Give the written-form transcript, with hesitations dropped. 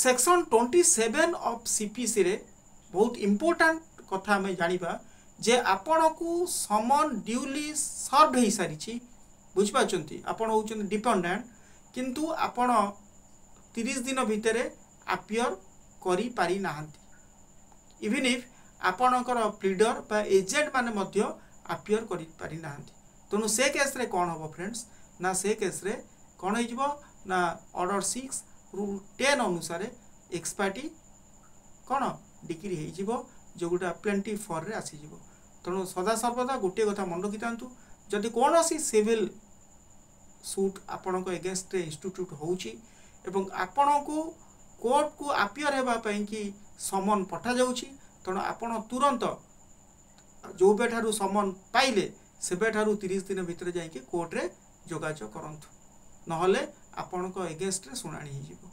Section 27 of CPC रे बहुत important कथा हमें जानिबा जे आपण को समन ड्यूली सर्व हो सारी बुझिपारछंती आपण होचंती डिपेंडेंट किंतु आपण 30 दिन भितर अपियर करी पारि नाहंती इवन इफ आपणकर प्लीडर बा एजेंट माने मध्य अपियर करी पारि नाहंती तेणु से केस रे कौन हम फ्रेंड्स ना से केस रे कौन हो ना ऑर्डर 6 रूल 10 अनुसार एक्सपार्टी कौन डिग्री हो जोगुटा 24 रे आसी जीवो तेणु सदा सर्वदा गोटे कथा मन रखि थांतु जदि कौन सिविल सूट आपण एगेंस्ट इंस्टीट्यूट होउची एवं आपण को कोर्ट को अपियर हेबा पई कि समन पठा जाउची तेणु आपण तुरंत जो बेठारू समन पाइले से बेठारू 30 दिन भितर जाइके कोर्ट रे जोगाजोग करंतु नहले आपण एगेंस्ट रे सुनानी हो।